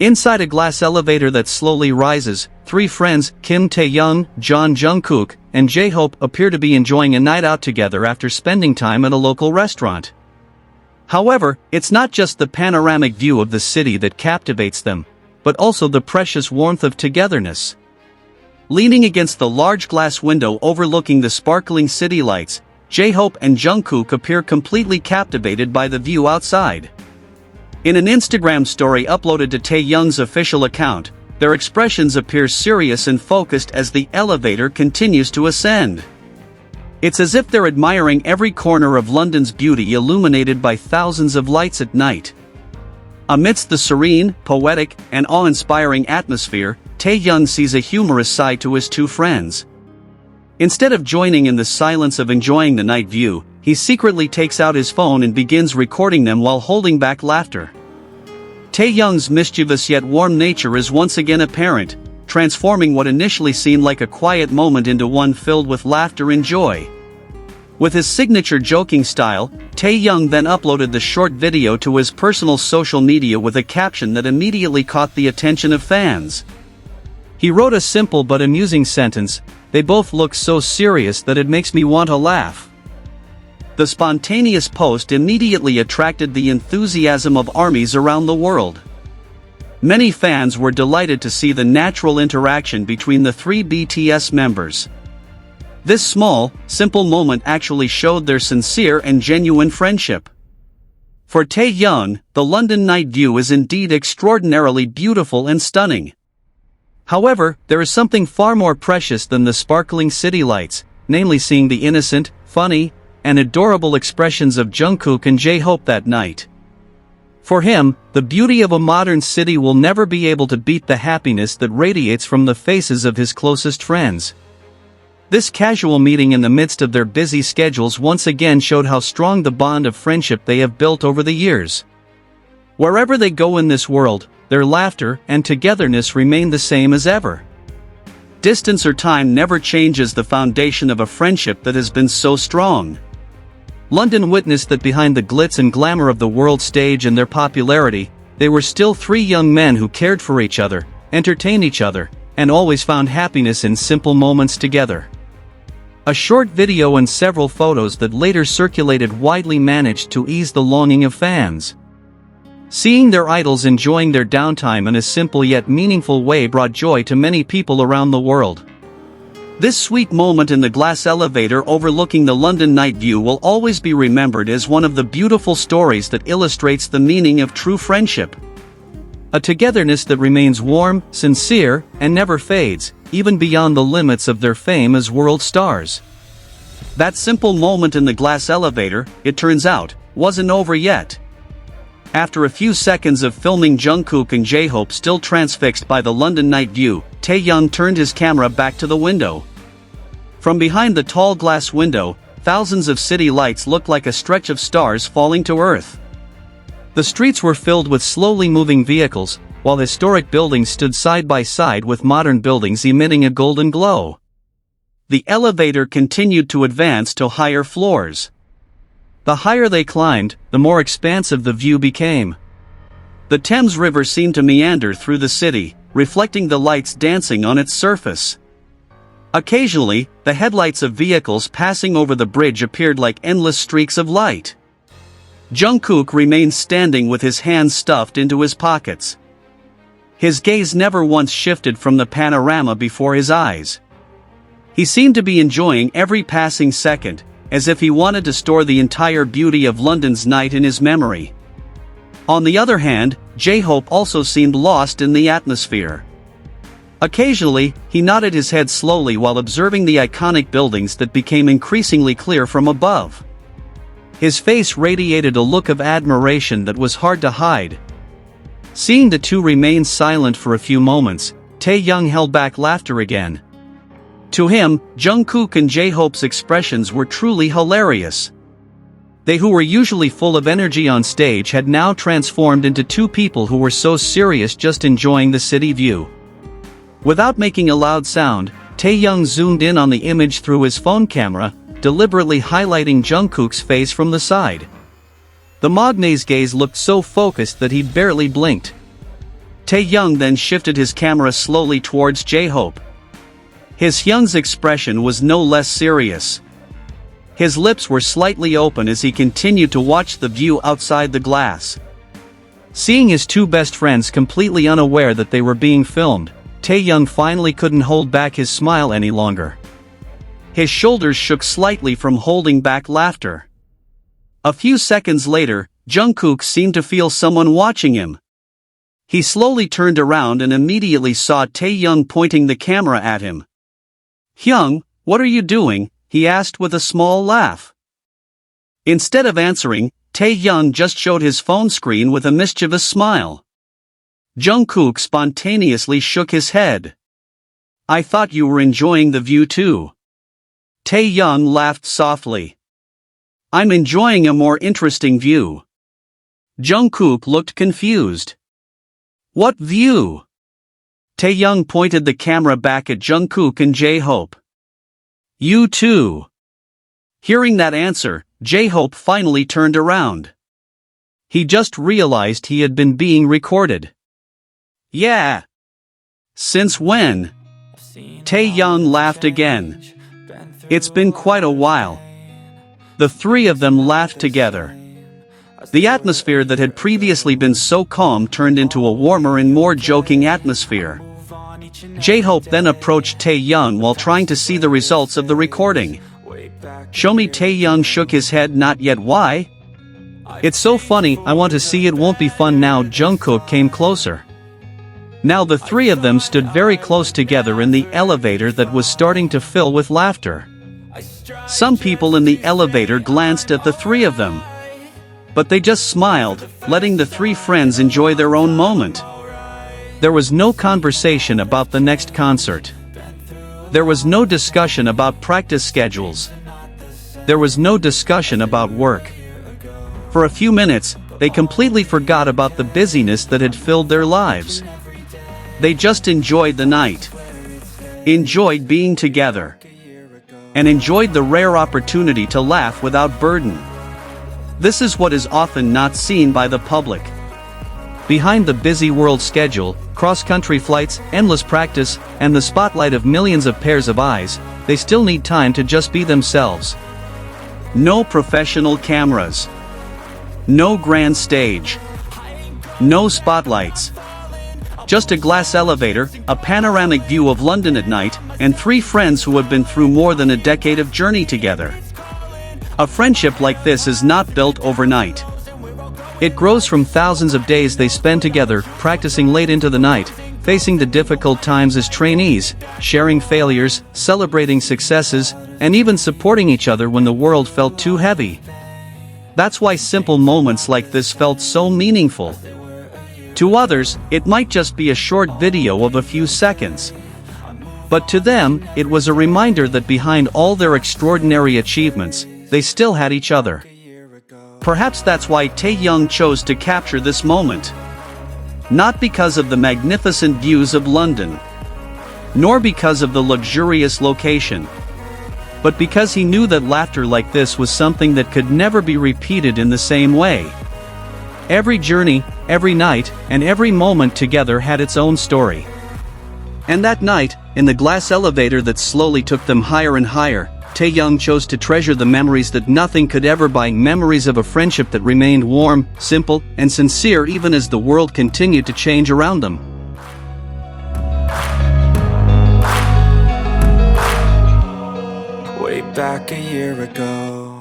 Inside a glass elevator that slowly rises, three friends, Kim Taehyung, John Jungkook, and J-Hope appear to be enjoying a night out together after spending time at a local restaurant. However, it's not just the panoramic view of the city that captivates them, but also the precious warmth of togetherness. Leaning against the large glass window overlooking the sparkling city lights, J-Hope and Jungkook appear completely captivated by the view outside. In an Instagram story uploaded to Taehyung's official account, their expressions appear serious and focused as the elevator continues to ascend. It's as if they're admiring every corner of London's beauty illuminated by thousands of lights at night. Amidst the serene, poetic, and awe-inspiring atmosphere, Taehyung sees a humorous side to his two friends. Instead of joining in the silence of enjoying the night view, he secretly takes out his phone and begins recording them while holding back laughter. Taehyung's mischievous yet warm nature is once again apparent, transforming what initially seemed like a quiet moment into one filled with laughter and joy. With his signature joking style, Taehyung then uploaded the short video to his personal social media with a caption that immediately caught the attention of fans. He wrote a simple but amusing sentence, "They both look so serious that it makes me want to laugh." The spontaneous post immediately attracted the enthusiasm of ARMYs around the world. Many fans were delighted to see the natural interaction between the three BTS members. This small, simple moment actually showed their sincere and genuine friendship. For Taehyung, the London night view is indeed extraordinarily beautiful and stunning. However, there is something far more precious than the sparkling city lights, namely seeing the innocent, funny, and adorable expressions of Jungkook and J-Hope that night. For him, the beauty of a modern city will never be able to beat the happiness that radiates from the faces of his closest friends. This casual meeting in the midst of their busy schedules once again showed how strong the bond of friendship they have built over the years. Wherever they go in this world, their laughter and togetherness remain the same as ever. Distance or time never changes the foundation of a friendship that has been so strong. London witnessed that behind the glitz and glamour of the world stage and their popularity, they were still three young men who cared for each other, entertained each other, and always found happiness in simple moments together. A short video and several photos that later circulated widely managed to ease the longing of fans. Seeing their idols enjoying their downtime in a simple yet meaningful way brought joy to many people around the world. This sweet moment in the glass elevator overlooking the London night view will always be remembered as one of the beautiful stories that illustrates the meaning of true friendship. A togetherness that remains warm, sincere, and never fades, even beyond the limits of their fame as world stars. That simple moment in the glass elevator, it turns out, wasn't over yet. After a few seconds of filming Jungkook and J-Hope still transfixed by the London night view, Taehyung turned his camera back to the window. From behind the tall glass window, thousands of city lights looked like a stretch of stars falling to earth. The streets were filled with slowly moving vehicles, while historic buildings stood side by side with modern buildings emitting a golden glow. The elevator continued to advance to higher floors. The higher they climbed, the more expansive the view became. The Thames River seemed to meander through the city, reflecting the lights dancing on its surface. Occasionally, the headlights of vehicles passing over the bridge appeared like endless streaks of light. Jungkook remained standing with his hands stuffed into his pockets. His gaze never once shifted from the panorama before his eyes. He seemed to be enjoying every passing second, as if he wanted to store the entire beauty of London's night in his memory. On the other hand, J-Hope also seemed lost in the atmosphere. Occasionally, he nodded his head slowly while observing the iconic buildings that became increasingly clear from above. His face radiated a look of admiration that was hard to hide. Seeing the two remain silent for a few moments, Taehyung held back laughter again. To him, Jungkook and J-Hope's expressions were truly hilarious. They who were usually full of energy on stage had now transformed into two people who were so serious just enjoying the city view. Without making a loud sound, Taehyung zoomed in on the image through his phone camera, deliberately highlighting Jungkook's face from the side. The magnate's gaze looked so focused that he barely blinked. Taehyung then shifted his camera slowly towards J-Hope. Hyung's expression was no less serious. His lips were slightly open as he continued to watch the view outside the glass. Seeing his two best friends completely unaware that they were being filmed, Taehyung finally couldn't hold back his smile any longer. His shoulders shook slightly from holding back laughter. A few seconds later, Jungkook seemed to feel someone watching him. He slowly turned around and immediately saw Taehyung pointing the camera at him. "Hyung, what are you doing?" he asked with a small laugh. Instead of answering, Taehyung just showed his phone screen with a mischievous smile. Jungkook spontaneously shook his head. "I thought you were enjoying the view too." Taehyung laughed softly. "I'm enjoying a more interesting view." Jungkook looked confused. "What view?" Taehyung pointed the camera back at Jungkook and J-Hope. "You too." Hearing that answer, J-Hope finally turned around. He just realized he had been being recorded. "Yeah. Since when?" Taehyung laughed again. "It's been quite a while." The three of them laughed together. The atmosphere that had previously been so calm turned into a warmer and more joking atmosphere. J-Hope then approached Taehyung while trying to see the results of the recording. "Show me." Taehyung shook his head. "Not yet." "Why?" "It's so funny, I want to see." "It won't be fun now." Jungkook came closer. Now the three of them stood very close together in the elevator that was starting to fill with laughter. Some people in the elevator glanced at the three of them. But they just smiled, letting the three friends enjoy their own moment. There was no conversation about the next concert. There was no discussion about practice schedules. There was no discussion about work. For a few minutes, they completely forgot about the busyness that had filled their lives. They just enjoyed the night. Enjoyed being together. And enjoyed the rare opportunity to laugh without burden. This is what is often not seen by the public. Behind the busy world schedule, cross-country flights, endless practice, and the spotlight of millions of pairs of eyes, they still need time to just be themselves. No professional cameras. No grand stage. No spotlights. Just a glass elevator, a panoramic view of London at night, and three friends who have been through more than a decade of journey together. A friendship like this is not built overnight. It grows from thousands of days they spend together, practicing late into the night, facing the difficult times as trainees, sharing failures, celebrating successes, and even supporting each other when the world felt too heavy. That's why simple moments like this felt so meaningful. To others, it might just be a short video of a few seconds. But to them, it was a reminder that behind all their extraordinary achievements, they still had each other. Perhaps that's why Taehyung chose to capture this moment. Not because of the magnificent views of London, nor because of the luxurious location, but because he knew that laughter like this was something that could never be repeated in the same way. Every journey, every night, and every moment together had its own story. And that night, in the glass elevator that slowly took them higher and higher, Taehyung chose to treasure the memories that nothing could ever buy, memories of a friendship that remained warm, simple, and sincere even as the world continued to change around them. Way back a year ago,